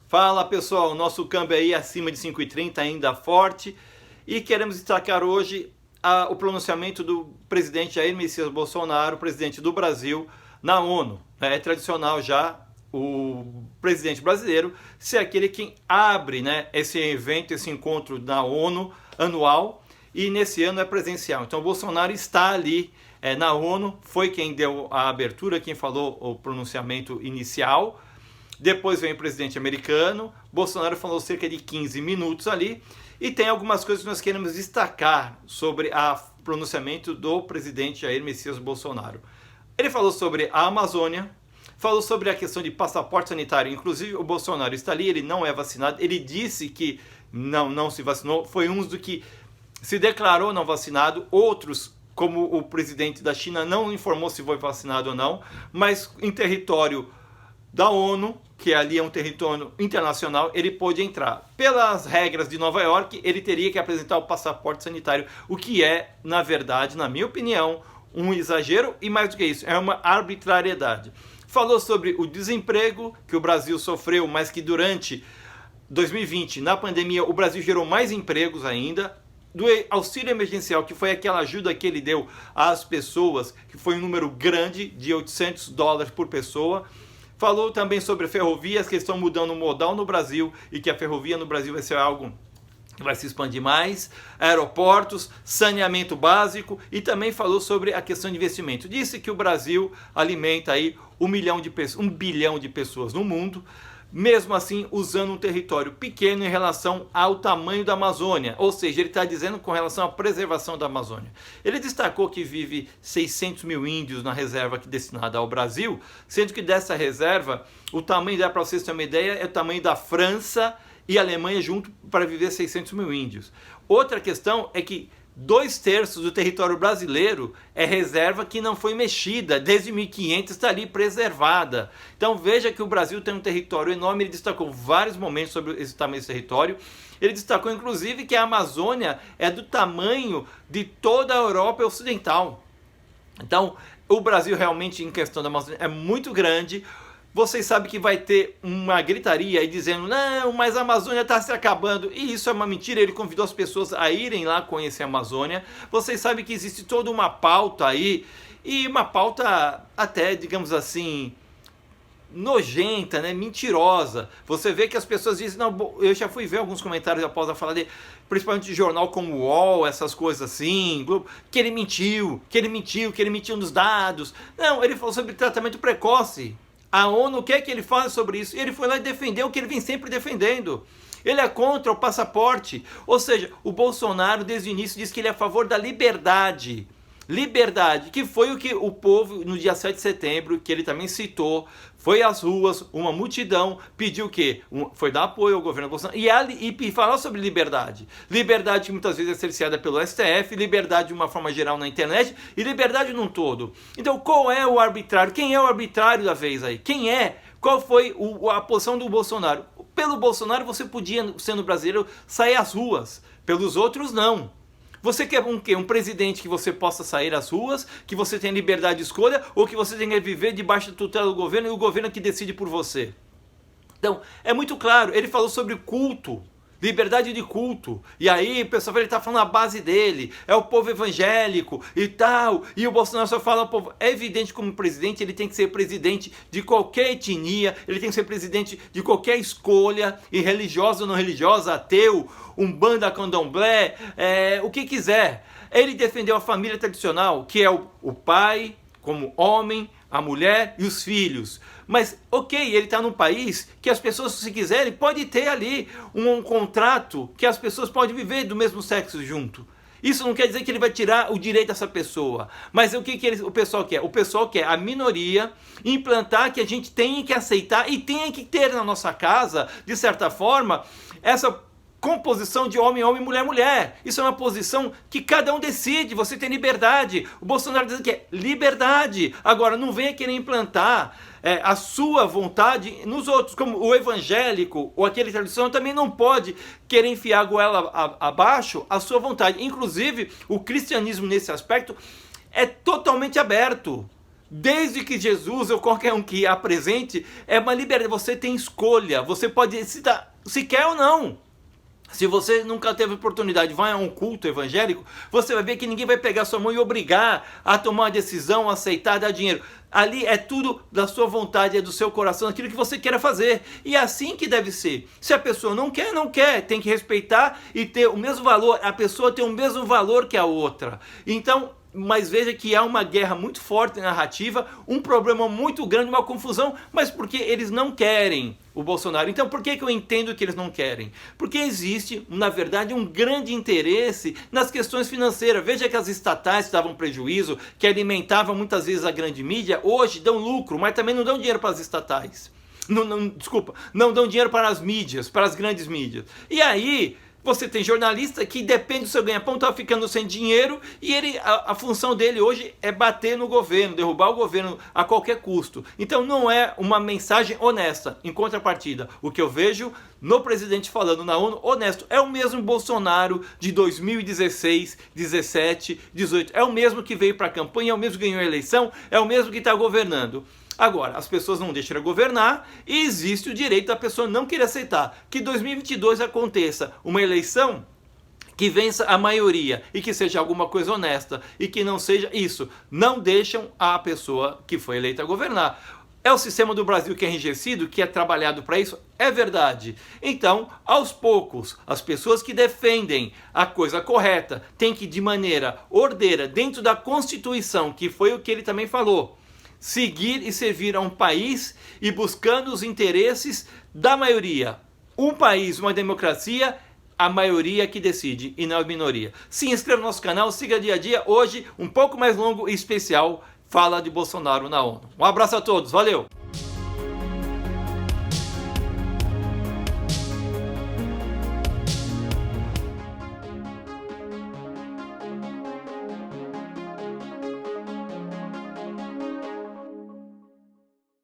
Fala pessoal, nosso câmbio aí acima de 5,30 ainda forte e queremos destacar hoje o pronunciamento do presidente Jair Messias Bolsonaro, presidente do Brasil, na ONU. É tradicional já o presidente brasileiro ser aquele que abre, esse evento, esse encontro da ONU anual, e nesse ano é presencial. Então o Bolsonaro está ali na ONU, foi quem deu a abertura, quem falou o pronunciamento inicial. Depois vem o presidente americano, Bolsonaro falou cerca de 15 minutos ali, e tem algumas coisas que nós queremos destacar sobre o pronunciamento do presidente Jair Messias Bolsonaro. Ele falou sobre a Amazônia, falou sobre a questão de passaporte sanitário, inclusive o Bolsonaro está ali, ele não é vacinado, ele disse que não se vacinou, foi um dos que se declarou não vacinado, outros, como o presidente da China, não informou se foi vacinado ou não, mas em território da ONU, que ali é um território internacional, ele pôde entrar. Pelas regras de Nova York, ele teria que apresentar o passaporte sanitário, o que é, na verdade, na minha opinião, um exagero e, mais do que isso, é uma arbitrariedade. Falou sobre o desemprego que o Brasil sofreu, mas que durante 2020, na pandemia, o Brasil gerou mais empregos ainda. Do auxílio emergencial, que foi aquela ajuda que ele deu às pessoas, que foi um número grande de $800 por pessoa. Falou também sobre ferrovias que estão mudando o modal no Brasil e que a ferrovia no Brasil vai ser algo que vai se expandir mais, aeroportos, saneamento básico, e também falou sobre a questão de investimento. Disse que o Brasil alimenta aí 1 bilhão de pessoas no mundo, mesmo assim usando um território pequeno em relação ao tamanho da Amazônia, ou seja, ele está dizendo com relação à preservação da Amazônia. Ele destacou que vive 600 mil índios na reserva destinada ao Brasil, sendo que dessa reserva, o tamanho, para vocês terem uma ideia, é o tamanho da França e Alemanha junto para viver 600 mil índios. Outra questão é que 2/3 do território brasileiro é reserva que não foi mexida, desde 1500 está ali preservada. Então veja que o Brasil tem um território enorme, ele destacou vários momentos sobre esse tamanho desse território. Ele destacou inclusive que a Amazônia é do tamanho de toda a Europa Ocidental. Então o Brasil realmente, em questão da Amazônia, é muito grande. Vocês sabem que vai ter uma gritaria aí dizendo, não, mas a Amazônia está se acabando. E isso é uma mentira, ele convidou as pessoas a irem lá conhecer a Amazônia. Vocês sabem que existe toda uma pauta aí, e uma pauta até, digamos assim, nojenta, mentirosa. Você vê que as pessoas dizem, não, eu já fui ver alguns comentários após a fala dele, principalmente de jornal como o UOL, essas coisas assim, que ele mentiu nos dados. Não, ele falou sobre tratamento precoce. A ONU quer que ele fale sobre isso, e ele foi lá e defendeu o que ele vem sempre defendendo. Ele é contra o passaporte, ou seja, o Bolsonaro desde o início disse que ele é a favor da liberdade. Liberdade, que foi o que o povo no dia 7 de setembro, que ele também citou, foi às ruas, uma multidão, pediu o quê? Foi dar apoio ao governo Bolsonaro e falar sobre liberdade. Liberdade que muitas vezes é cerceada pelo STF, liberdade de uma forma geral na internet e liberdade num todo. Então qual é o arbitrário? Quem é o arbitrário da vez aí? Quem é? Qual foi a posição do Bolsonaro? Pelo Bolsonaro você podia, sendo brasileiro, sair às ruas, pelos outros não. Você quer um quê? Um presidente que você possa sair às ruas, que você tenha liberdade de escolha, ou que você tenha que viver debaixo da tutela do governo e o governo que decide por você? Então, é muito claro, ele falou sobre culto, liberdade de culto, e aí o pessoal está falando a base dele, é o povo evangélico e tal, e o Bolsonaro só fala ao povo. É evidente como presidente, ele tem que ser presidente de qualquer etnia, ele tem que ser presidente de qualquer escolha, e religiosa ou não religiosa, ateu, umbanda, candomblé, o que quiser. Ele defendeu a família tradicional, que é o pai como homem, a mulher e os filhos. Mas, ok, ele está num país que as pessoas, se quiserem, podem ter ali um contrato que as pessoas podem viver do mesmo sexo junto. Isso não quer dizer que ele vai tirar o direito dessa pessoa. Mas o que o pessoal quer? O pessoal quer a minoria implantar que a gente tem que aceitar e tem que ter na nossa casa, de certa forma, essa composição de homem, mulher, mulher. Isso é uma posição que cada um decide, você tem liberdade. O Bolsonaro diz que é liberdade. Agora, não venha querer implantar a sua vontade nos outros, como o evangélico ou aquele tradicional também não pode querer enfiar a goela abaixo a sua vontade. Inclusive, o cristianismo nesse aspecto é totalmente aberto. Desde que Jesus ou qualquer um que apresente, é uma liberdade, você tem escolha, você pode se quer ou não. Se você nunca teve oportunidade, vai a um culto evangélico, você vai ver que ninguém vai pegar sua mão e obrigar a tomar uma decisão, a aceitar, dar dinheiro. Ali é tudo da sua vontade, é do seu coração, aquilo que você queira fazer. E é assim que deve ser. Se a pessoa não quer, não quer. Tem que respeitar e ter o mesmo valor. A pessoa tem o mesmo valor que a outra. Então, mas veja que há uma guerra muito forte narrativa, um problema muito grande, uma confusão, mas porque eles não querem o Bolsonaro. Então por que eu entendo que eles não querem? Porque existe, na verdade, um grande interesse nas questões financeiras. Veja que as estatais davam prejuízo, que alimentavam muitas vezes a grande mídia, hoje dão lucro, mas também não dão dinheiro para as estatais. Não dão dinheiro para as mídias, para as grandes mídias. E aí você tem jornalista que depende do seu ganha-pão, está ficando sem dinheiro e a função dele hoje é bater no governo, derrubar o governo a qualquer custo. Então não é uma mensagem honesta. Em contrapartida, o que eu vejo no presidente falando na ONU, honesto, é o mesmo Bolsonaro de 2016, 17, 18. É o mesmo que veio para a campanha, é o mesmo que ganhou a eleição, é o mesmo que está governando. Agora, as pessoas não deixam de governar e existe o direito da pessoa não querer aceitar que 2022 aconteça uma eleição que vença a maioria e que seja alguma coisa honesta e que não seja isso. Não deixam a pessoa que foi eleita governar. É o sistema do Brasil que é enrijecido, que é trabalhado para isso? É verdade. Então, aos poucos, as pessoas que defendem a coisa correta têm que, de maneira ordeira, dentro da Constituição, que foi o que ele também falou, seguir e servir a um país e buscando os interesses da maioria. Um país, uma democracia, a maioria que decide e não a minoria. Se inscreva no nosso canal, siga dia a dia. Hoje, um pouco mais longo e especial, fala de Bolsonaro na ONU. Um abraço a todos, valeu!